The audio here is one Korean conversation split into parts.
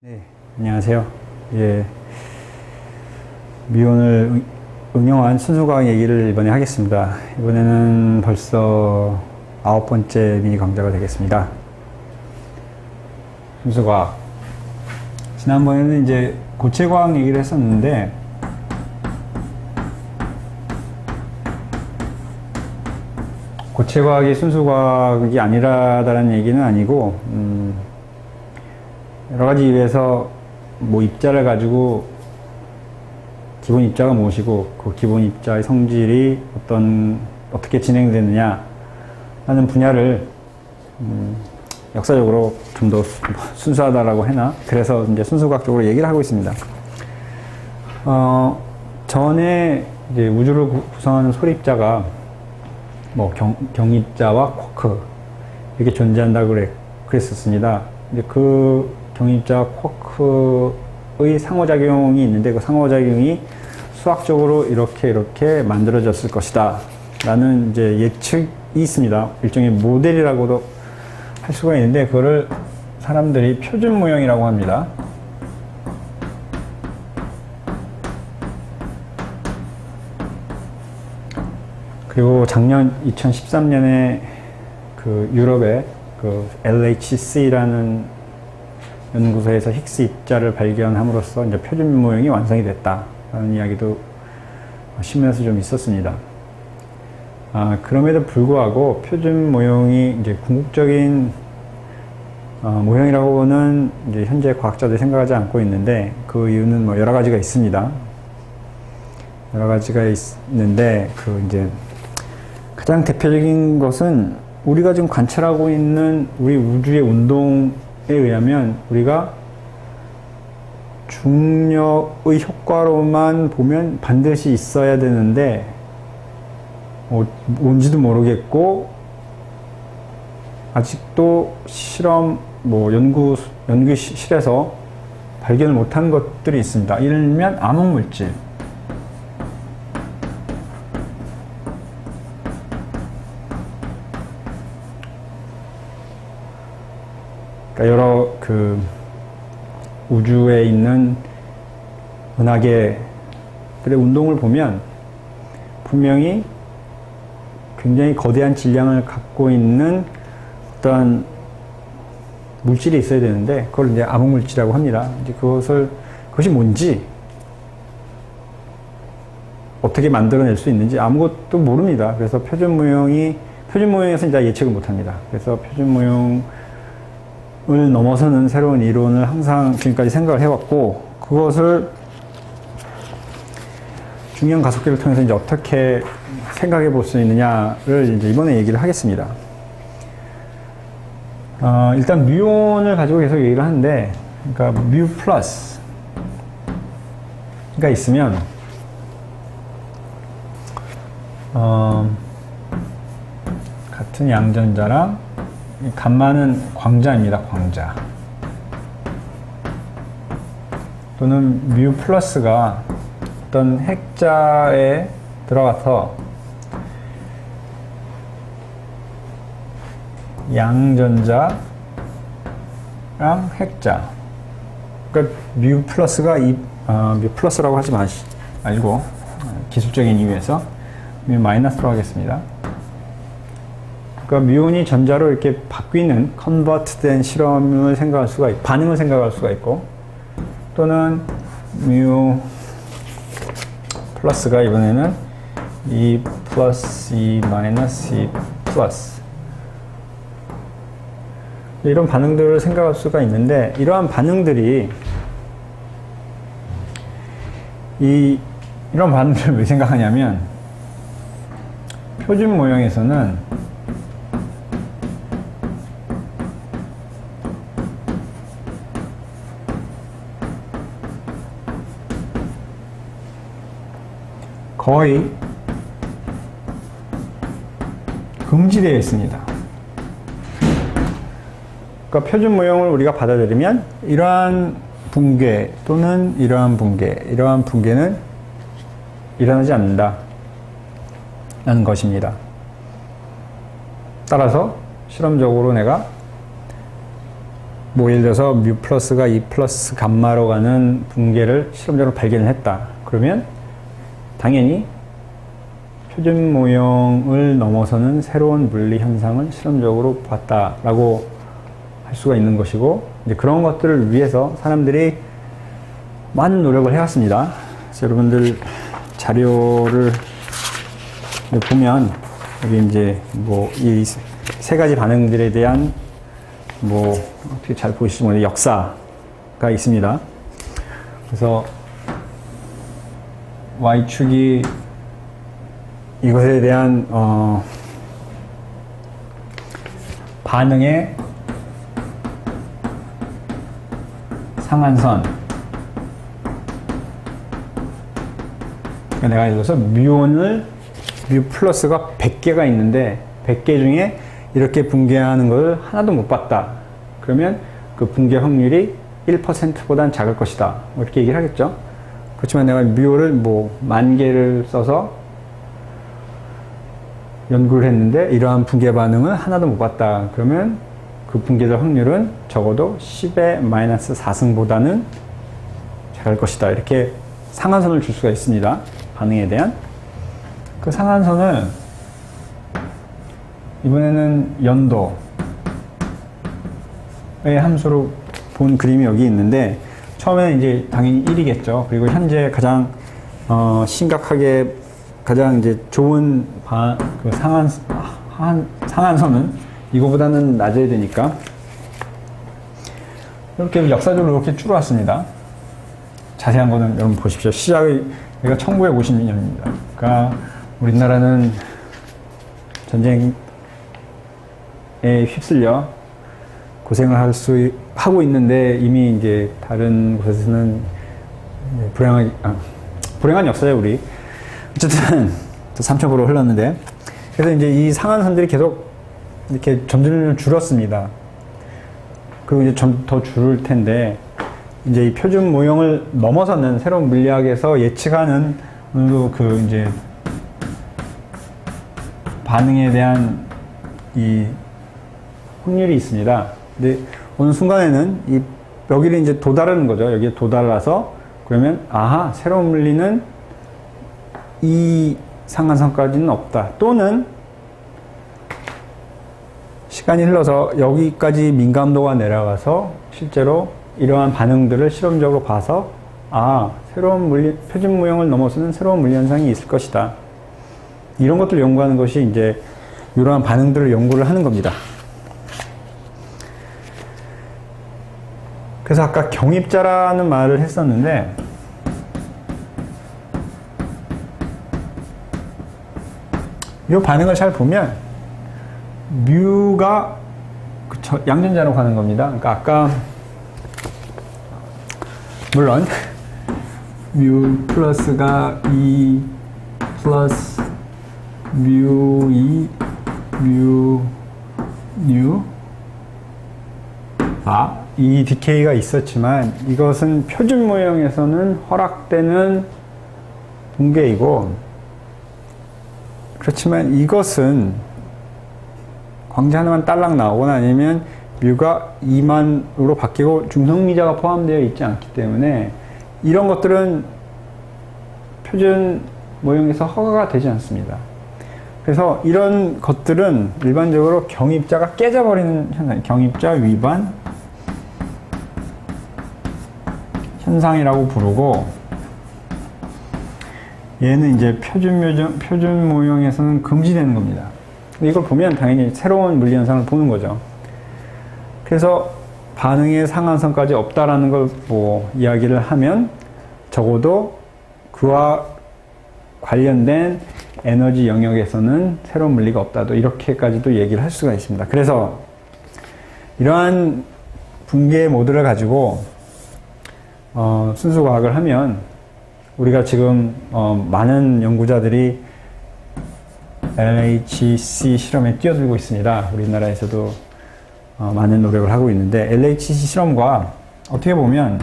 네, 안녕하세요. 예, 미온을 응용한 순수과학 얘기를 이번에 하겠습니다. 이번에는 벌써 9번째 미니 강좌가 되겠습니다. 순수과학. 지난번에는 이제 고체과학 얘기를 했었는데, 고체과학이 순수과학이 아니라다라는 얘기는 아니고, 여러 가지 이유에서 뭐 입자를 가지고 기본 입자가 무엇이고 그 기본 입자의 성질이 어떻게 진행되느냐 하는 분야를 역사적으로 좀 더 순수하다라고 해나 그래서 이제 순수과학적으로 얘기를 하고 있습니다. 전에 이제 우주를 구성하는 소립자가 뭐 경입자와 쿼크 이렇게 존재한다고 그랬었습니다. 이제 그 경입자 쿼크의 상호작용이 있는데 그 상호작용이 수학적으로 이렇게 만들어졌을 것이다 라는 이제 예측이 있습니다. 일종의 모델이라고도 할 수가 있는데 그거를 사람들이 표준 모형이라고 합니다. 그리고 작년 2013년에 그 유럽의 그 LHC라는 연구소에서 힉스 입자를 발견함으로써 이제 표준 모형이 완성이 됐다라는 이야기도 신문에서 좀 있었습니다. 그럼에도 불구하고 표준 모형이 이제 궁극적인 모형이라고는 이제 현재 과학자들이 생각하지 않고 있는데 그 이유는 뭐 여러 가지가 있습니다. 여러 가지가 있는데 그 이제 가장 대표적인 것은 우리가 지금 관찰하고 있는 우리 우주의 운동에 의하면 우리가 중력의 효과로만 보면 반드시 있어야 되는데 뭔지도 모르겠고 아직도 실험 연구실에서 발견을 못한 것들이 있습니다. 이를면 암흑물질. 여러 그 우주에 있는 은하계들의 운동을 보면 분명히 굉장히 거대한 질량을 갖고 있는 어떤 물질이 있어야 되는데 그걸 이제 암흑물질이라고 합니다. 이제 그것이 뭔지 어떻게 만들어낼 수 있는지 아무것도 모릅니다. 그래서 표준 모형에서 이제 예측을 못합니다. 그래서 표준 모형 을 넘어서는 새로운 이론을 항상 지금까지 생각을 해왔고 그것을 중형 가속기를 통해서 이제 어떻게 생각해 볼 수 있느냐를 이제 이번에 얘기를 하겠습니다. 일단 뮤온을 가지고 계속 얘기를 하는데 그러니까 뮤 플러스가 있으면 같은 양전자랑 감마는 광자입니다. 광자. 또는 뮤 플러스가 어떤 핵자에 들어가서 양전자랑 핵자. 그러니까 뮤 플러스가 뮤 플러스라고 하지 말고 기술적인 이유에서 뮤 마이너스로 하겠습니다. 그러니까 뮤온이 전자로 이렇게 바뀌는 컨버트된 실험을 생각할 수가 있고 반응을 생각할 수가 있고 또는 뮤 플러스가 이번에는 E 플러스 E 마이너스 E 플러스 이런 반응들을 생각할 수가 있는데 이러한 반응들이 이런 반응들을 왜 생각하냐면 표준 모형에서는 거의 금지되어 있습니다. 그러니까 표준 모형을 우리가 받아들이면 이러한 붕괴 또는 이러한 붕괴는 일어나지 않는다 라는 것입니다. 따라서 실험적으로 내가 뭐 예를 들어서 뮤 플러스가 2 플러스 감마로 가는 붕괴를 실험적으로 발견을 했다. 그러면 당연히 표준 모형을 넘어서는 새로운 물리 현상을 실험적으로 봤다라고 할 수가 있는 것이고, 이제 그런 것들을 위해서 사람들이 많은 노력을 해왔습니다. 그래서 여러분들 자료를 보면 여기 이제 뭐 이 세 가지 반응들에 대한 뭐 어떻게 잘 보시지 모르겠는데 역사가 있습니다. 그래서 Y축이 이것에 대한 반응의 상한선. 그러니까 내가 예를 들어서 뮤 플러스가 100개가 있는데 100개 중에 이렇게 붕괴하는 걸 하나도 못 봤다. 그러면 그 붕괴 확률이 1%보단 작을 것이다. 뭐 이렇게 얘기를 하겠죠. 그렇지만 내가 뮤를 뭐 10,000개를 써서 연구를 했는데 이러한 붕괴 반응은 하나도 못 봤다. 그러면 그 붕괴될 확률은 적어도 10의 마이너스 4승보다는 작을 것이다. 이렇게 상한선을 줄 수가 있습니다. 반응에 대한. 그 상한선을 이번에는 연도의 함수로 본 그림이 여기 있는데, 처음에는 이제 당연히 1이겠죠. 그리고 현재 가장 심각하게 가장 이제 좋은 그 상한선은 이거보다는 낮아야 되니까 이렇게 역사적으로 이렇게 줄어왔습니다. 자세한 거는 여러분 보십시오. 시작이 여기가 1950년입니다. 그러니까 우리나라는 전쟁에 휩쓸려 고생을 하고 있는데 이미 이제 다른 곳에서는 불행한 역사죠, 우리. 어쨌든 3,000으로 흘렀는데, 그래서 이제 이 상한선들이 계속 이렇게 점점 줄었습니다. 그리고 이제 좀 더 줄을 텐데, 이제 이 표준 모형을 넘어서는 새로운 물리학에서 예측하는 어느 정도 그 이제 반응에 대한 이 확률이 있습니다. 근데 어느 순간에는 이 여기를 이제 도달하는 거죠. 여기에 도달해서 그러면 아하, 새로운 물리는 이 상한선까지는 없다. 또는 시간이 흘러서 여기까지 민감도가 내려가서 실제로 이러한 반응들을 실험적으로 봐서 새로운 표준 모형을 넘어서는 새로운 물리 현상이 있을 것이다. 이런 것들을 연구하는 것이 이제 이러한 반응들을 연구를 하는 겁니다. 그래서 아까 경입자라는 말을 했었는데, 이 반응을 잘 보면 뮤가 양전자로 가는 겁니다. 그러니까 아까 물론 뮤 플러스가 2 플러스 뮤 2 뮤 뉴 이 디케이가 있었지만 이것은 표준 모형에서는 허락되는 붕괴이고, 그렇지만 이것은 광재 하나만 딸랑 나오거나 아니면 뮤가 2만으로 바뀌고 중성미자가 포함되어 있지 않기 때문에 이런 것들은 표준 모형에서 허가가 되지 않습니다. 그래서 이런 것들은 일반적으로 경입자가 깨져버리는 현상, 경입자 위반 현상이라고 부르고, 얘는 이제 표준 모형에서는 금지되는 겁니다. 이걸 보면 당연히 새로운 물리 현상을 보는 거죠. 그래서 반응의 상한선까지 없다라는 걸 뭐 이야기를 하면 적어도 그와 관련된 에너지 영역에서는 새로운 물리가 없다도 이렇게까지도 얘기를 할 수가 있습니다. 그래서 이러한 붕괴 모드를 가지고 순수 과학을 하면 우리가 지금 많은 연구자들이 LHC 실험에 뛰어들고 있습니다. 우리나라에서도 많은 노력을 하고 있는데, LHC 실험과 어떻게 보면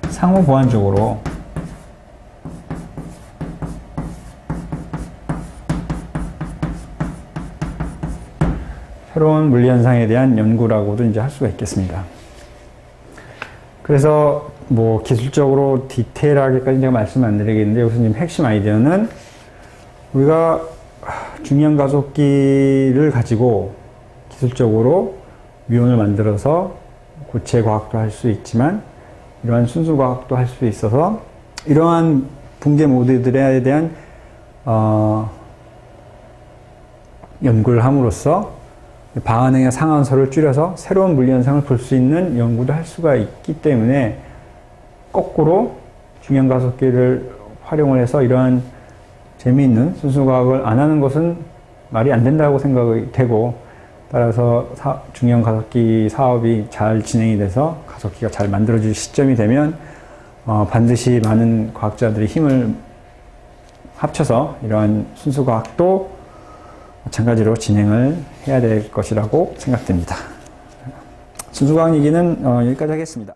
상호 보완적으로 새로운 물리현상에 대한 연구라고도 이제 할 수가 있겠습니다. 그래서 뭐 기술적으로 디테일하게까지 제가 말씀 안 드리겠는데, 여기서 지금 핵심 아이디어는 우리가 중형 가속기를 가지고 기술적으로 미온을 만들어서 고체 과학도 할 수 있지만 이러한 순수 과학도 할 수 있어서, 이러한 붕괴 모드들에 대한 연구를 함으로써 반응의 상한선을 줄여서 새로운 물리현상을 볼 수 있는 연구도 할 수가 있기 때문에, 거꾸로 중형 가속기를 활용을 해서 이러한 재미있는 순수과학을 안 하는 것은 말이 안 된다고 생각이 되고, 따라서 중형 가속기 사업이 잘 진행이 돼서 가속기가 잘 만들어질 시점이 되면 반드시 많은 과학자들이 힘을 합쳐서 이러한 순수과학도 마찬가지로 진행을 해야 될 것이라고 생각됩니다. 순수과학 얘기는 여기까지 하겠습니다.